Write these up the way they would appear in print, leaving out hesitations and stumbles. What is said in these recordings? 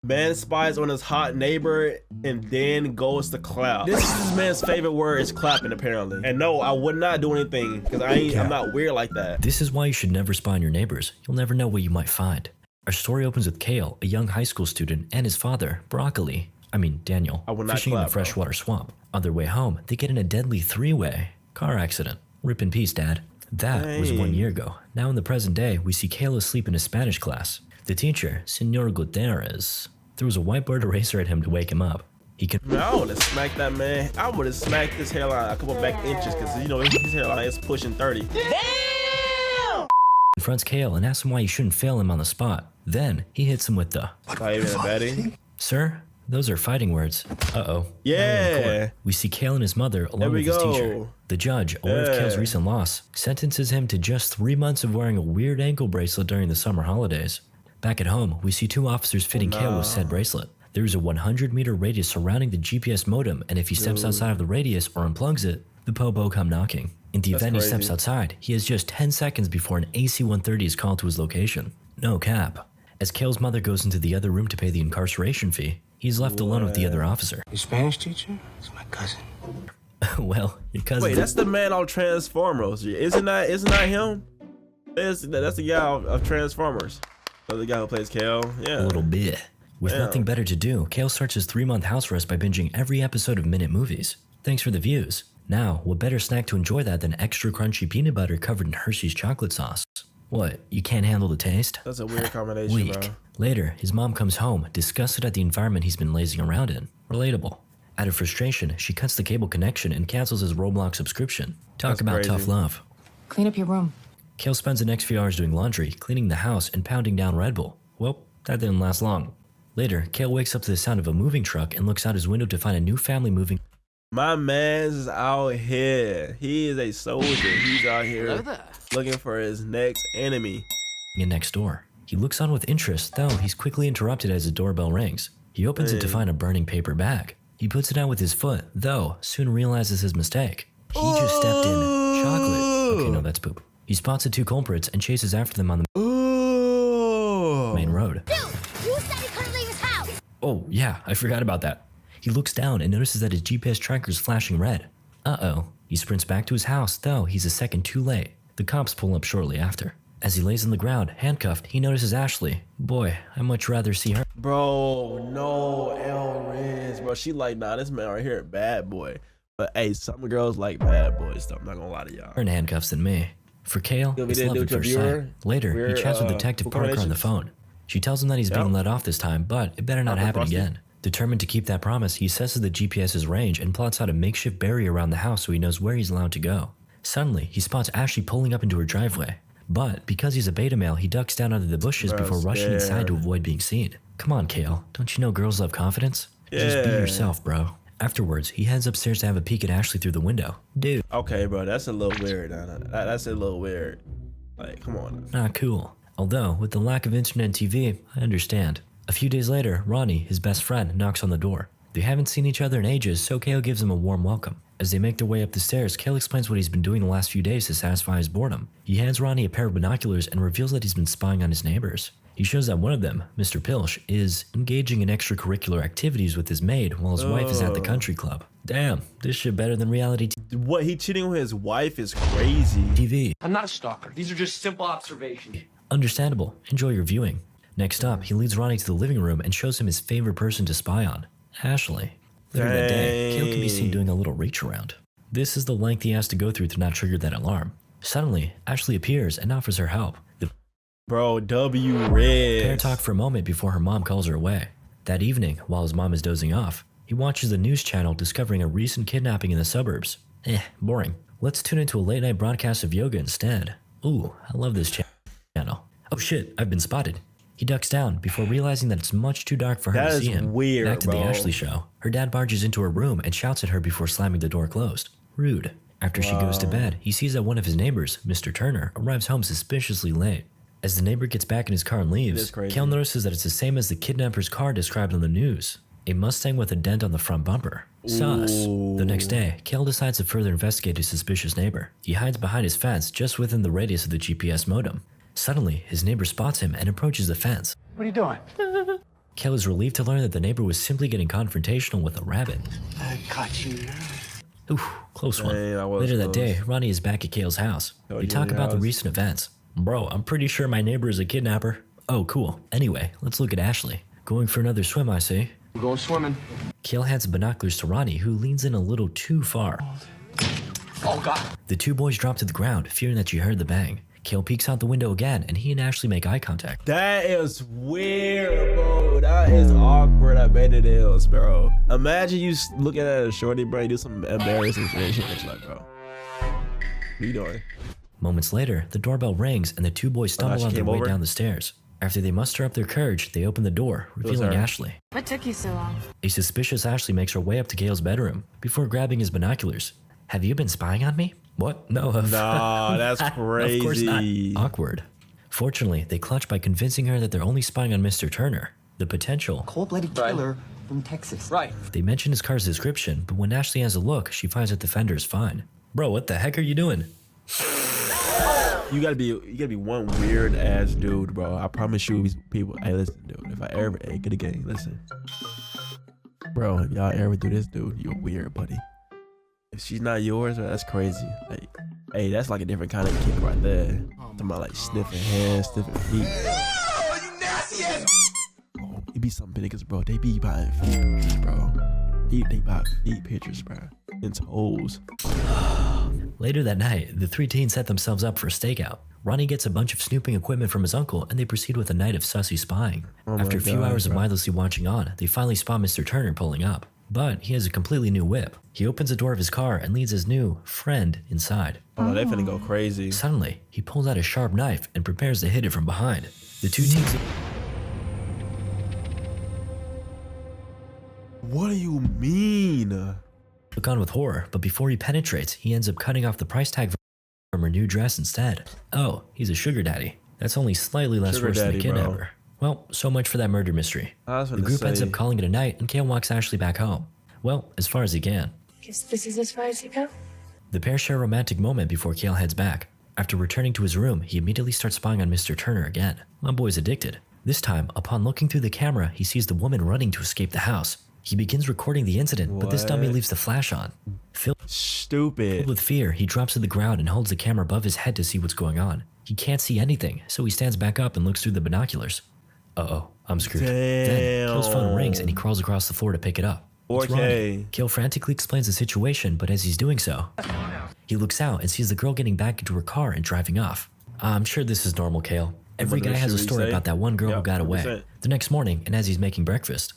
Man spies on his hot neighbor and then goes to clap. This is this man's favorite word is clapping apparently. And no, I would not do anything because I'm not weird like that. This is why you should never spy on your neighbors. You'll never know what you might find. Our story opens with Kale, a young high school student, and his father, Daniel, fishing in a freshwater swamp. On their way home, they get in a deadly three-way car accident. Rip in peace, Dad. That was 1 year ago. Now in the present day, we see Kale asleep in his Spanish class. The teacher, Senor Gutierrez, throws a whiteboard eraser at him to wake him up. Man, I would have smacked that man. I would have smacked his hairline a couple back inches because, you know, his hairline is pushing 30. Damn! Confronts Kale and asks him why he shouldn't fail him on the spot. Then he hits him with the Sir, those are fighting words. Uh-oh. Yeah. We see Kale and his mother along with his teacher. The judge, aware of Kale's recent loss, sentences him to just 3 months of wearing a weird ankle bracelet during the summer holidays. Back at home, we see 2 officers fitting Kale with said bracelet. There is a 100-meter radius surrounding the GPS modem, and if he steps outside of the radius or unplugs it, the Pobo come knocking. In the event he steps outside, he has just 10 seconds before an AC-130 is called to his location. No cap. As Kale's mother goes into the other room to pay the incarceration fee, he's left alone with the other officer. Your Spanish teacher? It's my cousin. Well, your cousin. Wait, that's the man on Transformers. Isn't that him? That's the guy of Transformers. The guy who plays Kale. Yeah. A little bit. With nothing better to do, Kale starts his 3-month house arrest by binging every episode of Minute Movies. Thanks for the views. Now, what better snack to enjoy that than extra crunchy peanut butter covered in Hershey's chocolate sauce? What, you can't handle the taste? That's a weird combination, Weak. bro. Later, his mom comes home, disgusted at the environment he's been lazing around in. Relatable. Out of frustration, she cuts the cable connection and cancels his Roblox subscription. Talk about tough love. Clean up your room. Kale spends the next few hours doing laundry, cleaning the house, and pounding down Red Bull. Well, that didn't last long. Later, Kale wakes up to the sound of a moving truck and looks out his window to find a new family moving. My man's out here. He is a soldier. He's out here looking for his next enemy. In next door. He looks on with interest, though he's quickly interrupted as the doorbell rings. He opens it to find a burning paper bag. He puts it out with his foot, though soon realizes his mistake. He just stepped in chocolate. Okay, no, that's poop. He spots the 2 culprits and chases after them on the main road. Dude, you said he couldn't leave his house. Oh, yeah, I forgot about that. He looks down and notices that his GPS tracker is flashing red. Uh-oh. He sprints back to his house, though he's a second too late. The cops pull up shortly after. As he lays on the ground, handcuffed, he notices Ashley. Boy, I'd much rather see her. Bro, no, El Riz. Bro, she like, nah, this man right here, bad boy. But hey, some girls like bad boys, though. I'm not gonna lie to y'all. In handcuffs than me. For Kale, it's love at first sight. Later, he chats with Detective Parker on the phone. She tells him that he's being let off this time, but it better not happen again. Determined to keep that promise, he assesses the GPS's range and plots out a makeshift barrier around the house so he knows where he's allowed to go. Suddenly, he spots Ashley pulling up into her driveway. But because he's a beta male, he ducks down under the bushes before rushing inside to avoid being seen. Come on, Kale. Don't you know girls love confidence? Just be yourself, bro. Afterwards, he heads upstairs to have a peek at Ashley through the window. Dude. Okay, bro, that's a little weird. That's a little weird. Like, come on. Not cool. Although, with the lack of internet and TV, I understand. A few days later, Ronnie, his best friend, knocks on the door. They haven't seen each other in ages, so Kale gives him a warm welcome. As they make their way up the stairs, Kale explains what he's been doing the last few days to satisfy his boredom. He hands Ronnie a pair of binoculars and reveals that he's been spying on his neighbors. He shows that one of them, Mr. Pilch, is engaging in extracurricular activities with his maid while his wife is at the country club. Damn, this shit better than reality What, he cheating with his wife is crazy. TV. I'm not a stalker. These are just simple observations. Understandable. Enjoy your viewing. Next up, he leads Ronnie to the living room and shows him his favorite person to spy on, Ashley. Later that day, Kale can be seen doing a little reach around. This is the length he has to go through to not trigger that alarm. Suddenly, Ashley appears and offers her help. The Bro, W-Riz. pair talk for a moment before her mom calls her away. That evening, while his mom is dozing off, he watches the news channel discovering a recent kidnapping in the suburbs. Boring. Let's tune into a late night broadcast of yoga instead. Ooh, I love this channel. Oh shit, I've been spotted. He ducks down before realizing that it's much too dark for her to see him. That is weird, Back to bro. the Ashley show. Her dad barges into her room and shouts at her before slamming the door closed. Rude. After she goes to bed, he sees that one of his neighbors, Mr. Turner, arrives home suspiciously late. As the neighbor gets back in his car and leaves, Kale notices that it's the same as the kidnapper's car described on the news. A Mustang with a dent on the front bumper. Sus. The next day, Kale decides to further investigate his suspicious neighbor. He hides behind his fence just within the radius of the GPS modem. Suddenly, his neighbor spots him and approaches the fence. What are you doing? Kale is relieved to learn that the neighbor was simply getting confrontational with a rabbit. I caught you now. Oof, close one. Dang, that was Later that close. day, Ronnie is back at Kale's house. They talk about the recent events. Bro, I'm pretty sure my neighbor is a kidnapper. Oh, cool. Anyway, let's look at Ashley. Going for another swim, I see. We're going swimming. Kale hands binoculars to Ronnie, who leans in a little too far. Oh, God. The two boys drop to the ground, fearing that she heard the bang. Kale peeks out the window again, and he and Ashley make eye contact. That is weird, bro. That is awkward. I bet it is, bro. Imagine you looking at a shorty, bro, you do some embarrassing shit. She's like, bro, what you doing? Moments later, the doorbell rings, and the two boys stumble on their way down the stairs. After they muster up their courage, they open the door, revealing Ashley. What took you so long? A suspicious Ashley makes her way up to Kale's bedroom before grabbing his binoculars. Have you been spying on me? What? No. Nah, that's crazy. Of course not. Awkward. Fortunately, they clutch by convincing her that they're only spying on Mr. Turner, the potential cold-blooded killer from Texas. Right. They mention his car's description, but when Ashley has a look, she finds that the fender is fine. Bro, what the heck are you doing? You gotta be one weird ass dude, bro. I promise you, people. Hey, listen, dude. If I ever, hey, get a game. Listen, bro. If y'all ever do this, dude, you're weird, buddy. If she's not yours, bro, that's crazy. Like, hey, that's like a different kind of kick right there. Talking about like sniffing hands, sniffing feet. Oh, you nasty ass. Oh, it be some niggas, bro. They be buying feet pictures, bro. They buy feet pictures, bro. And toes. Later that night, the three teens set themselves up for a stakeout. Ronnie gets a bunch of snooping equipment from his uncle, and they proceed with a night of sussy spying. After a few hours of mindlessly watching on, they finally spot Mr. Turner pulling up. But he has a completely new whip. He opens the door of his car and leads his new friend inside. Oh, they finna go crazy. Suddenly, he pulls out a sharp knife and prepares to hit it from behind. The two teens... What do you mean? Look on with horror, but before he penetrates, he ends up cutting off the price tag from her new dress instead. Oh, he's a sugar daddy. That's only slightly less worse than a kidnapper. Bro. Well, so much for that murder mystery. The group ends up calling it a night, and Kale walks Ashley back home. Well, as far as he can. Guess this is as far as you go? The pair share a romantic moment before Kale heads back. After returning to his room, he immediately starts spying on Mr. Turner again. My boy's addicted. This time, upon looking through the camera, he sees the woman running to escape the house. He begins recording the incident, but this dummy leaves the flash on. Filled with fear, he drops to the ground and holds the camera above his head to see what's going on. He can't see anything, so he stands back up and looks through the binoculars. Uh-oh, I'm screwed. Damn. Then, Kale's phone rings and he crawls across the floor to pick it up. It's Ronnie. Kale frantically explains the situation, but as he's doing so, he looks out and sees the girl getting back into her car and driving off. I'm sure this is normal, Kale. Every guy has a story about that one girl who got away. The next morning, and as he's making breakfast,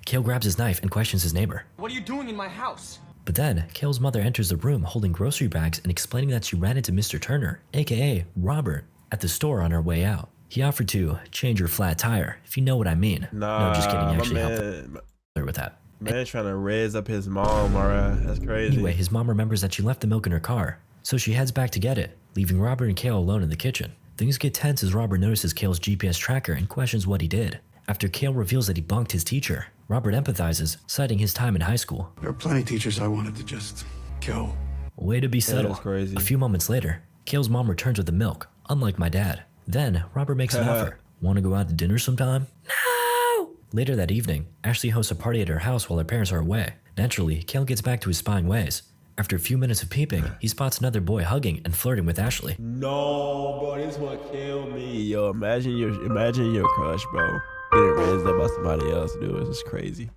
Kale grabs his knife and questions his neighbor. What are you doing in my house? But then, Kale's mother enters the room holding grocery bags and explaining that she ran into Mr. Turner, aka Robert, at the store on her way out. He offered to change her flat tire, if you know what I mean. Nah, no, just kidding, he actually helped her with that. Man trying to raise up his mom, alright, that's crazy. Anyway, his mom remembers that she left the milk in her car, so she heads back to get it, leaving Robert and Kale alone in the kitchen. Things get tense as Robert notices Kale's GPS tracker and questions what he did. After Kale reveals that he bunked his teacher, Robert empathizes, citing his time in high school. There are plenty of teachers I wanted to just kill. Way to be subtle. That's crazy. A few moments later, Kale's mom returns with the milk, unlike my dad. Then, Robert makes an offer. Want to go out to dinner sometime? No! Later that evening, Ashley hosts a party at her house while her parents are away. Naturally, Kale gets back to his spying ways. After a few minutes of peeping, he spots another boy hugging and flirting with Ashley. No, bro, this one kill me. Yo, imagine your crush, bro. Getting raised up by somebody else, dude. This is crazy.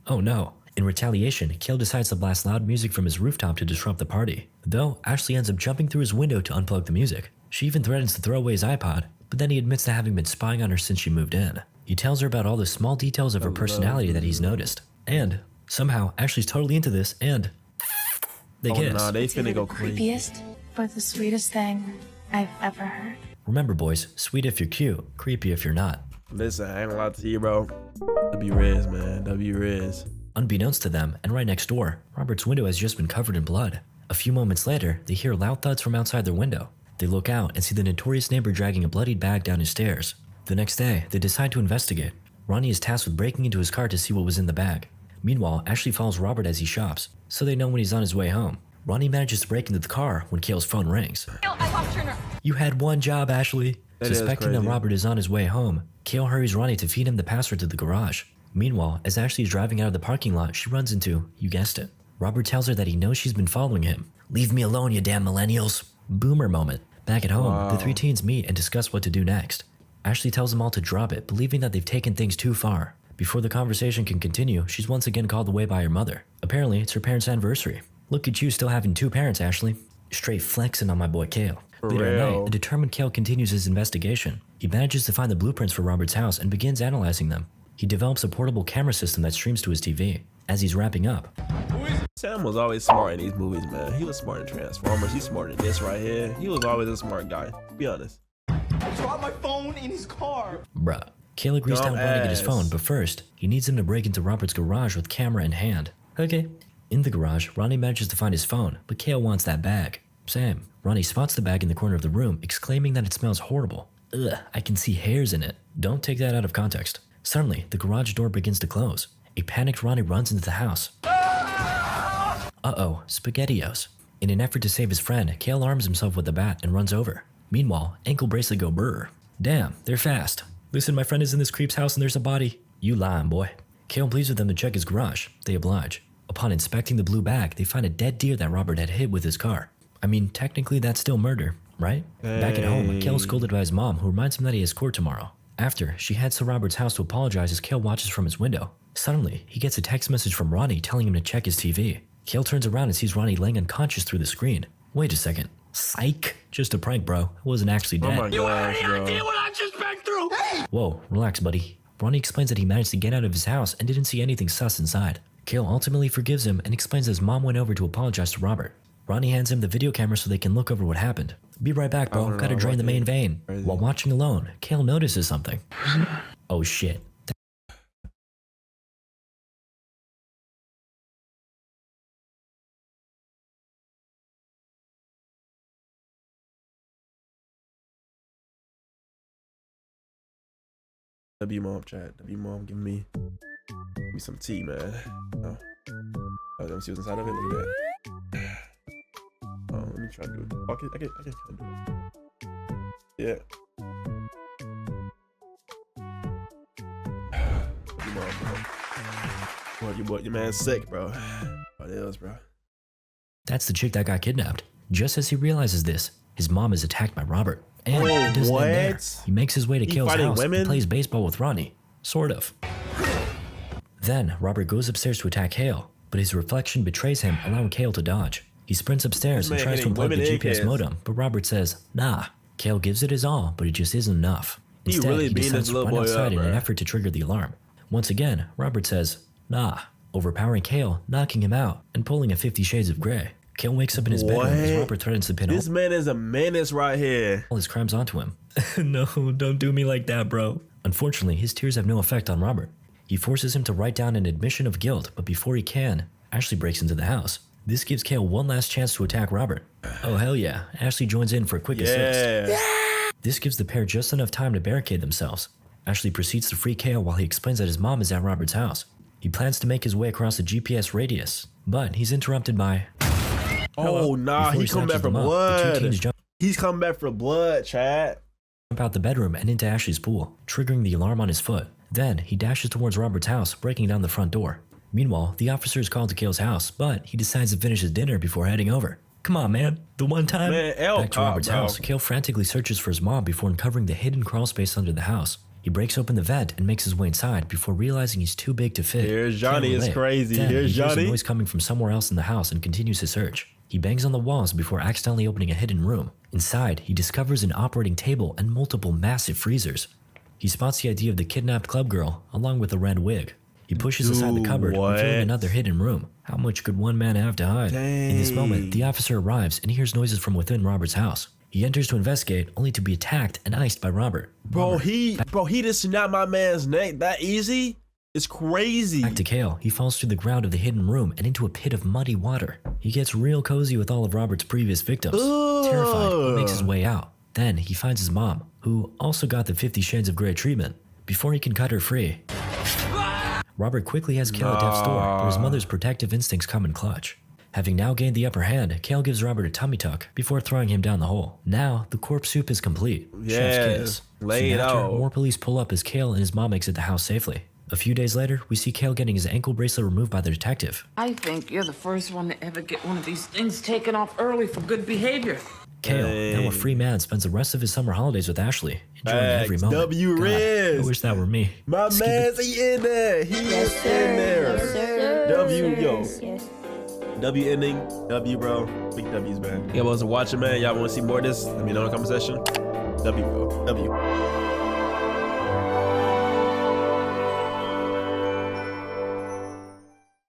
Oh no. In retaliation, Kale decides to blast loud music from his rooftop to disrupt the party. Though, Ashley ends up jumping through his window to unplug the music. She even threatens to throw away his iPod, but then he admits to having been spying on her since she moved in. He tells her about all the small details of her personality that he's noticed. And, somehow, Ashley's totally into this, and they kiss. Nah, they finna go crazy. Creepiest, but the sweetest thing I've ever heard. Remember, boys, sweet if you're cute, creepy if you're not. Listen, I ain't gonna lie to you, bro. W-Riz, man. W-Riz. Unbeknownst to them, and right next door, Robert's window has just been covered in blood. A few moments later, they hear loud thuds from outside their window. They look out and see the notorious neighbor dragging a bloodied bag down his stairs. The next day, they decide to investigate. Ronnie is tasked with breaking into his car to see what was in the bag. Meanwhile, Ashley follows Robert as he shops, so they know when he's on his way home. Ronnie manages to break into the car when Kale's phone rings. I lost Turner. You had one job, Ashley. Suspecting that Robert is on his way home, Kale hurries Ronnie to feed him the password to the garage. Meanwhile, as Ashley is driving out of the parking lot, she runs into, you guessed it. Robert tells her that he knows she's been following him. Leave me alone, you damn millennials. Boomer moment. Back at home, the three teens meet and discuss what to do next. Ashley tells them all to drop it, believing that they've taken things too far. Before the conversation can continue, she's once again called away by her mother. Apparently, it's her parents' anniversary. Look at you still having two parents, Ashley. Straight flexing on my boy Kale. Later at night, a determined Kale continues his investigation. He manages to find the blueprints for Robert's house and begins analyzing them. He develops a portable camera system that streams to his TV. As he's wrapping up, Sam was always smart in these movies, man. He was smart in Transformers. He's smart in this right here. He was always a smart guy, to be honest. I dropped my phone in his car. Bruh. Kale agrees to help Ronnie get his phone, but first, he needs him to break into Robert's garage with camera in hand. Okay. In the garage, Ronnie manages to find his phone, but Kale wants that bag. Same. Ronnie spots the bag in the corner of the room, exclaiming that it smells horrible. Ugh, I can see hairs in it. Don't take that out of context. Suddenly, the garage door begins to close. A panicked Ronnie runs into the house. Uh-oh, SpaghettiOs. In an effort to save his friend, Kale arms himself with a bat and runs over. Meanwhile, ankle bracelet go brr. Damn, they're fast. Listen, my friend is in this creep's house and there's a body. You lying, boy. Kale pleads with them to check his garage. They oblige. Upon inspecting the blue bag, they find a dead deer that Robert had hit with his car. I mean, technically that's still murder, right? Back at home, Kale's scolded by his mom, who reminds him that he has court tomorrow. After, she heads to Robert's house to apologize as Kale watches from his window. Suddenly, he gets a text message from Ronnie telling him to check his TV. Kale turns around and sees Ronnie laying unconscious through the screen. Wait a second. Psych. Just a prank, bro. I wasn't actually dead. Oh my gosh, bro. What I just been through. Hey! Whoa, relax, buddy. Ronnie explains that he managed to get out of his house and didn't see anything sus inside. Kale ultimately forgives him and explains that his mom went over to apologize to Robert. Ronnie hands him the video camera so they can look over what happened. Be right back, bro. Gotta drain the main vein. While watching alone, Kale notices something. Oh shit. W mom chat. W mom, give me some tea, man. Oh, let me see what's inside of it. Look at that. Oh, let me try to do it. Okay, I can try to do it. Yeah. Your man's sick, bro. What else, bro? That's the chick that got kidnapped. Just as he realizes this, his mom is attacked by Robert. And it doesn't end there. He makes his way to Kale's house and plays baseball with Ronnie. Sort of. Then, Robert goes upstairs to attack Kale, but his reflection betrays him, allowing Kale to dodge. He sprints upstairs and tries to unplug the GPS modem, but Robert says, nah. Kale gives it his all, but it just isn't enough. Instead, he decides to run outside in an effort to trigger the alarm. Once again, Robert says, nah, overpowering Kale, knocking him out, and pulling a 50 Shades of Grey. Kale wakes up in his bedroom as Robert threatens to pin this man is a menace right here. All his crimes onto him. No, don't do me like that, bro. Unfortunately, his tears have no effect on Robert. He forces him to write down an admission of guilt, but before he can, Ashley breaks into the house. This gives Kale one last chance to attack Robert. Oh hell yeah, Ashley joins in for a quick assist. Yeah. This gives the pair just enough time to barricade themselves. Ashley proceeds to free Kale while he explains that his mom is at Robert's house. He plans to make his way across the GPS radius, but he's interrupted by... Oh nah, he come back for blood. He's coming back for blood, Chad. Jump out the bedroom and into Ashley's pool, triggering the alarm on his foot. Then he dashes towards Robert's house, breaking down the front door. Meanwhile, the officer is called to Kale's house, but he decides to finish his dinner before heading over. Come on, man. The one time. Back to Robert's house, Kale frantically searches for his mom before uncovering the hidden crawl space under the house. He breaks open the vent and makes his way inside before realizing he's too big to fit. Here's Johnny, it's crazy. Then Here's he hears Johnny. a noise coming from somewhere else in the house and continues his search. He bangs on the walls before accidentally opening a hidden room. Inside, he discovers an operating table and multiple massive freezers. He spots the ID of the kidnapped club girl, along with a red wig. He pushes aside the cupboard, revealing another hidden room. How much could one man have to hide? Dang. In this moment, the officer arrives and hears noises from within Robert's house. He enters to investigate, only to be attacked and iced by Robert. Bro, he just snapped my man's neck that easy? It's crazy. Back to Kale, he falls through the ground of the hidden room and into a pit of muddy water. He gets real cozy with all of Robert's previous victims. Terrified, he makes his way out. Then he finds his mom, who also got the 50 Shades of Grey treatment. Before he can cut her free, Robert quickly has Kale at death's door, but his mother's protective instincts come in clutch. Having now gained the upper hand, Kale gives Robert a tummy tuck before throwing him down the hole. Now, the corpse soup is complete. Chef's kiss. Lay it out. More police pull up as Kale and his mom exit the house safely. A few days later, we see Kale getting his ankle bracelet removed by the detective. I think you're the first one to ever get one of these things taken off early for good behavior. Kale, now a free man, spends the rest of his summer holidays with Ashley, enjoying every moment. W Riz. I wish that were me. My man's he in there. He is in there. Yes, sir. W, yo. Yes. W ending. W, bro. Big W's, man. Y'all want to watch it, man? Y'all want to see more of this? Let me know in the comment section. W, bro. W.